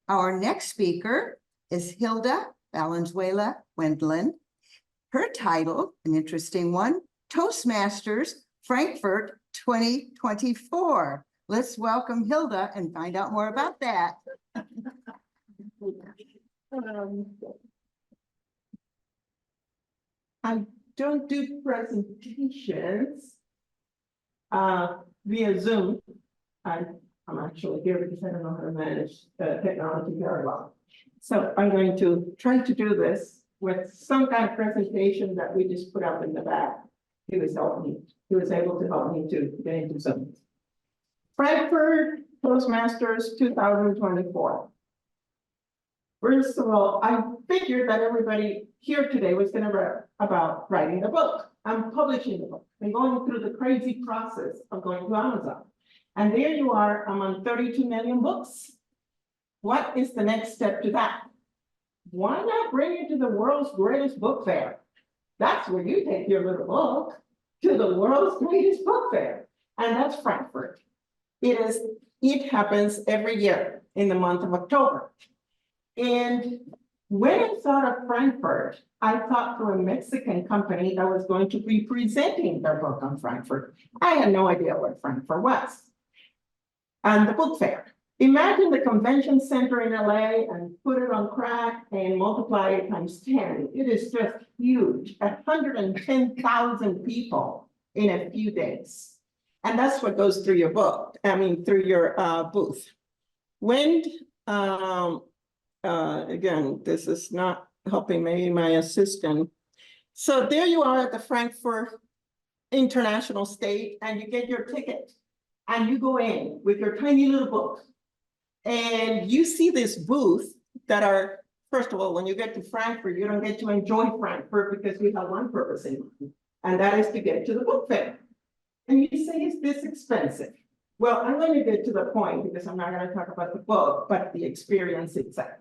Our next speaker is Hilda Valenzuela Wendtland. Her title, an interesting one, Toastmasters Frankfurt 2024. Let's welcome Hilda and find out more about that. I don't do presentations via Zoom. I'm actually here because I don't know how to manage technology very well. So I'm going to try to do this with some kind of presentation that we just put up in the back. He was able to help me to get into Zoom. Frankfurt Toastmasters 2024. First of all, I figured that everybody here today was going to read about writing a book. I'm publishing the book and going through the crazy process of going to Amazon. And there you are among 32 million books. What is the next step to that? Why not bring it to the world's greatest book fair? That's where you take your little book, to the world's greatest book fair. And that's Frankfurt. It happens every year in the month of October. And when I thought of Frankfurt, I thought through a Mexican company that was going to be presenting their book on Frankfurt. I had no idea what Frankfurt was. And the book fair. Imagine the convention center in LA and put it on crack and multiply it times 10. It is just huge, 110,000 people in a few days. And that's what goes through your book, through your booth. When, again, this is not helping maybe my assistant. So there you are at the Frankfurt International State and you get your ticket and you go in with your tiny little book and you see this booth that are, first of all, when you get to Frankfurt, you don't get to enjoy Frankfurt because we have one purpose in mind, and that is to get to the book fair. And you say, is this expensive? Well, I'm going to get to the point because I'm not going to talk about the book, but the experience itself.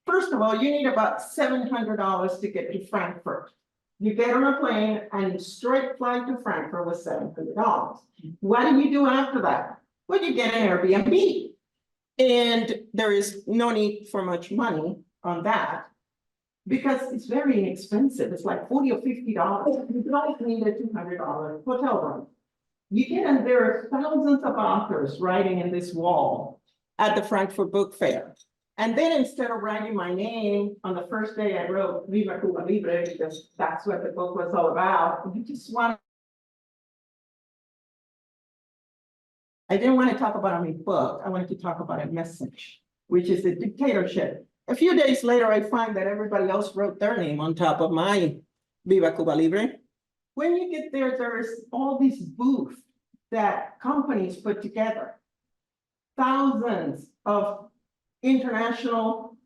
First of all, you need about $700 to get to Frankfurt. You get on a plane and straight flight to Frankfurt with $700. What do you do after that? Well, you get an Airbnb. And there is no need for much money on that because it's very inexpensive. It's like $40 or $50. You don't need a $200 hotel room. You get, and there are thousands of authors writing in this wall at the Frankfurt Book Fair. And then instead of writing my name on the first day, I wrote Viva Cuba Libre because that's what the book was all about. You just want. I didn't want to talk about my book. I wanted to talk about a message, which is a dictatorship. A few days later, I find that everybody else wrote their name on top of my Viva Cuba Libre. When you get there, there's all these booths that companies put together. Thousands of international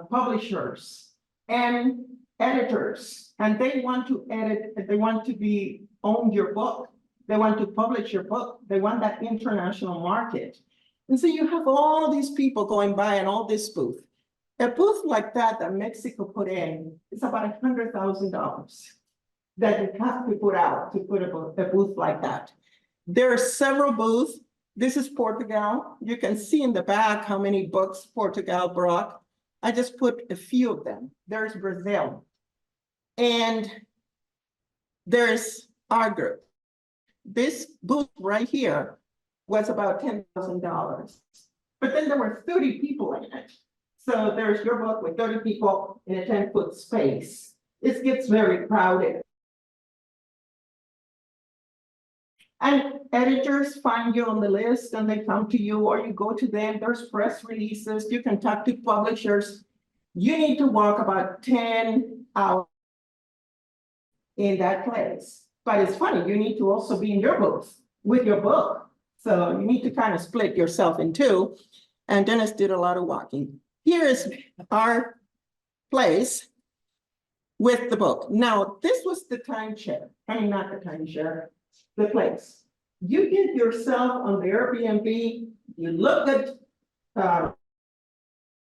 publishers and editors, and they want to edit, they want to own your book. They want to publish your book. They want that international market. And so you have all these people going by and all this booth. A booth like that Mexico put in is about $100,000 that you have to put out to put a booth like that. There are several booths. This is Portugal. You can see in the back how many books Portugal brought. I just put a few of them. There's Brazil. And there's our group. This booth right here was about $10,000. But then there were 30 people in it. So there's your book with 30 people in a 10-foot space. It gets very crowded. And editors find you on the list and they come to you or you go to them. There's press releases. You can talk to publishers. You need to walk about 10 hours in that place. But it's funny, you need to also be in your booth with your book. So you need to kind of split yourself in two. And Dennis did a lot of walking. Here is our place with the book. Now, this was the timeshare. I mean, not the timeshare, the place. You get yourself on the Airbnb, you look at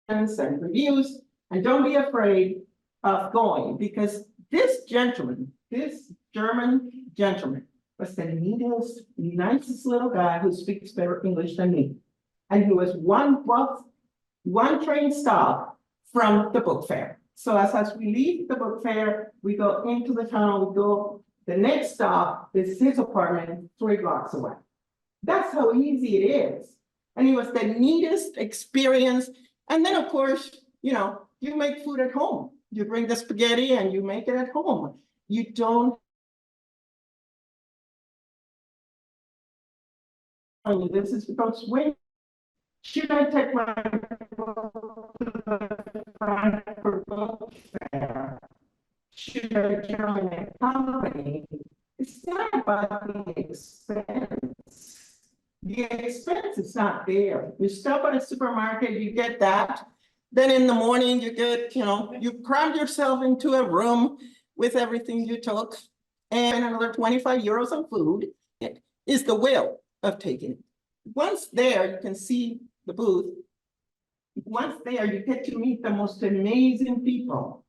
and reviews, and don't be afraid of going because this gentleman, this German gentleman, was the neatest, nicest little guy who speaks better English than me. And he was one buff one train stop from the book fair. So as we leave the book fair, we go into the tunnel, we go, the next stop is his apartment 3 blocks away. That's how easy it is. And it was the neatest experience. And then, of course, you know, you make food at home. You bring the spaghetti and you make it at home. You don't. This is because when should I take my book to the Frankfurt book fair? Should I join a company? It's not about the expense. The expense is not there. You stop at a supermarket, you get that. Then in the morning, you get, you know, you cram yourself into a room with everything you took and another 25 euros on food. It is the will of taking it. Once there, you can see the booth. Once there, you get to meet the most amazing people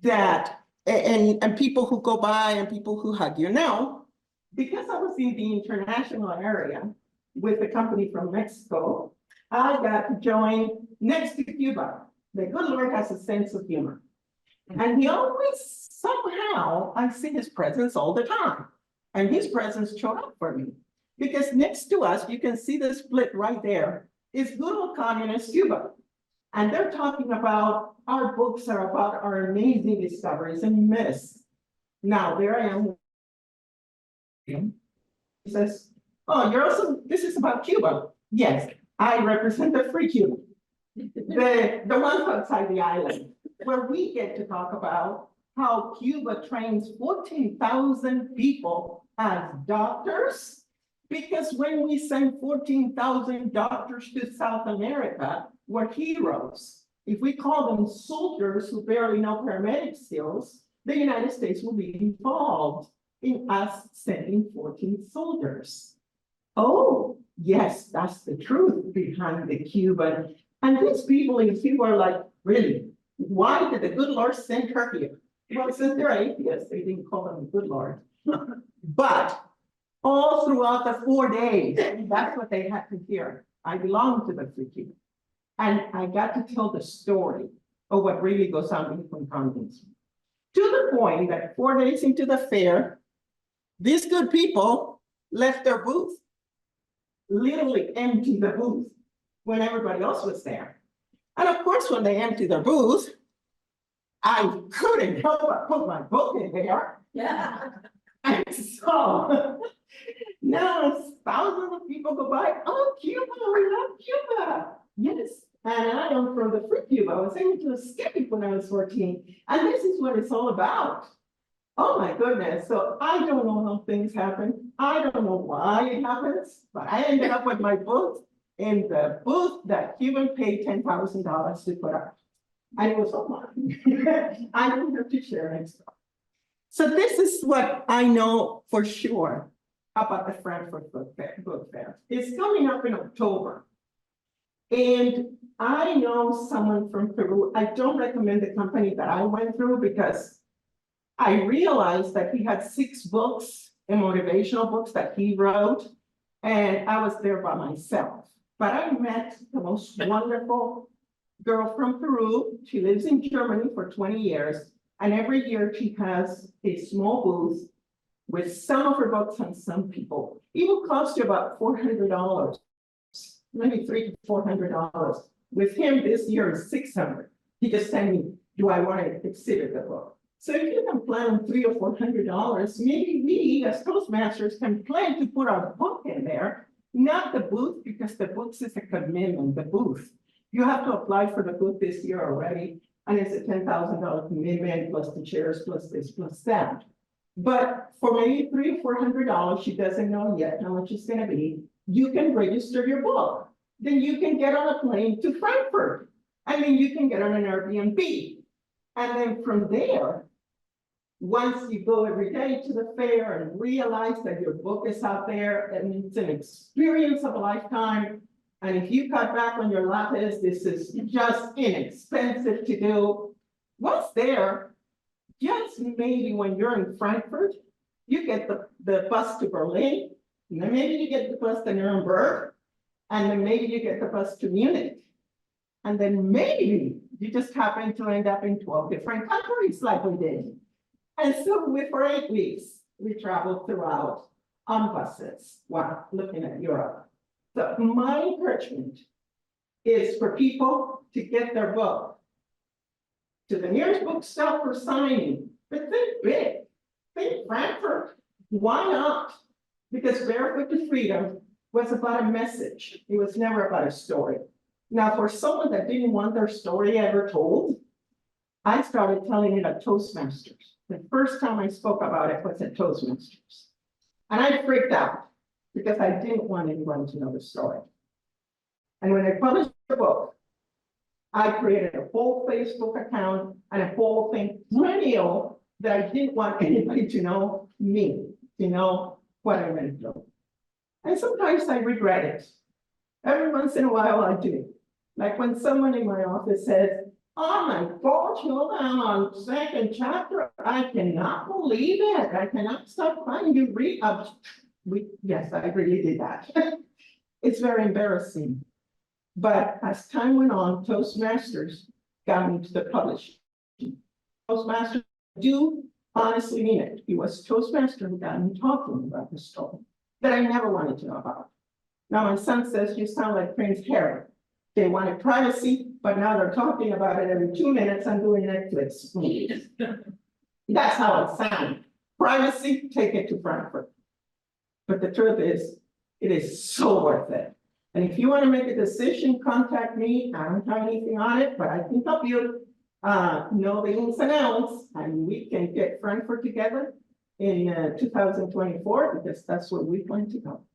that, and people who go by and people who hug you. Now, because I was in the international area with a company from Mexico, I got to join next to Cuba. The good Lord has a sense of humor. And he always, somehow, I see his presence all the time. And his presence showed up for me. Because next to us, you can see the split right there, is good old communist Cuba. And they're talking about our books are about our amazing discoveries and myths. Now, there I am. He says, oh, you're also, this is about Cuba. Yes, I represent the free Cuba. The ones outside the island, where we get to talk about how Cuba trains 14,000 people as doctors. Because when we send 14,000 doctors to South America, we're heroes. If we call them soldiers who barely know paramedic skills, the United States will be involved in us sending 14 soldiers. Oh, yes, that's the truth behind the Cuban. And these people in Cuba are like, really, why did the good Lord send her here? Well, since they're atheists, they didn't call them the good Lord. But all throughout the 4 days, that's what they had to hear. I belong to the free Cuba. And I got to tell the story of what really goes on in communism. To the point that 4 days into the fair, these good people left their booth, literally emptied the booth when everybody else was there. And of course, when they emptied their booth, I couldn't help but put my book in there. Yeah. And so now thousands of people go by, oh, Cuba, we love Cuba. Yes, and I am from the free Cuba. I was able to escape when I was 14. And this is what it's all about. Oh my goodness. So I don't know how things happen. I don't know why it happens, but I ended up with my book in the booth that Cuban paid $10,000 to put up. And it was so fun. I don't have to share next time. So this is what I know for sure about the Frankfurt Book Fair. It's coming up in October. And I know someone from Peru. I don't recommend the company that I went through because I realized that he had 6 books and motivational books that he wrote, and I was there by myself. But I met the most wonderful girl from Peru. She lives in Germany for 20 years, and every year she has a small booth with some of her books and some people. It will cost you about $400, maybe $300 to $400. With him this year is $600. He just said me, do I want to exhibit the book? So if you can plan on $300 or $400, maybe we as Toastmasters can plan to put our book in there, not the booth, because the books is a commitment, the booth. You have to apply for the booth this year already, and it's a $10,000 commitment, plus the chairs, plus this, plus that. But for maybe $300 or $400, she doesn't know yet how much it's gonna be, you can register your book. Then you can get on a plane to Frankfurt, and then you can get on an Airbnb. And then from there, once you go every day to the fair and realize that your book is out there and it's an experience of a lifetime, and if you cut back on your lattes, this is just inexpensive to do. Once there, just maybe when you're in Frankfurt, you get the bus to Berlin, and then maybe you get the bus to Nuremberg, and then maybe you get the bus to Munich. And then maybe you just happen to end up in 12 different countries like we did. And so for 8 weeks, we traveled throughout on buses while looking at Europe. So my encouragement is for people to get their book to the nearest bookstore for signing, but think big, think Frankfurt. Why not? Because Barefoot to Freedom was about a message. It was never about a story. Now, for someone that didn't want their story ever told, I started telling it at Toastmasters. The first time I spoke about it was at Toastmasters. And I freaked out because I didn't want anyone to know the story. And when I published the book, I created a whole Facebook account and a whole thing perennial that I didn't want anybody to know me, to know what I went through. And sometimes I regret it. Every once in a while I do. Like when someone in my office says, "Oh my gosh, Hilda, I'm on second chapter. I cannot believe it. I cannot stop crying. You read yes, I really did that." It's very embarrassing. But as time went on, Toastmasters got me to the publishing. Toastmasters do honestly mean it. It was Toastmaster who got me talking about the story that I never wanted to know about. Now my son says, "You sound like Prince Harry." They wanted privacy, but now they're talking about it every 2 minutes and doing Netflix movies. That's how it sounds. Privacy, take it to Frankfurt. But the truth is, it is so worth it. And if you want to make a decision, contact me. I don't have anything on it, but I can help you know the ins and outs, and we can get Frankfurt together in 2024, because that's where we plan to go.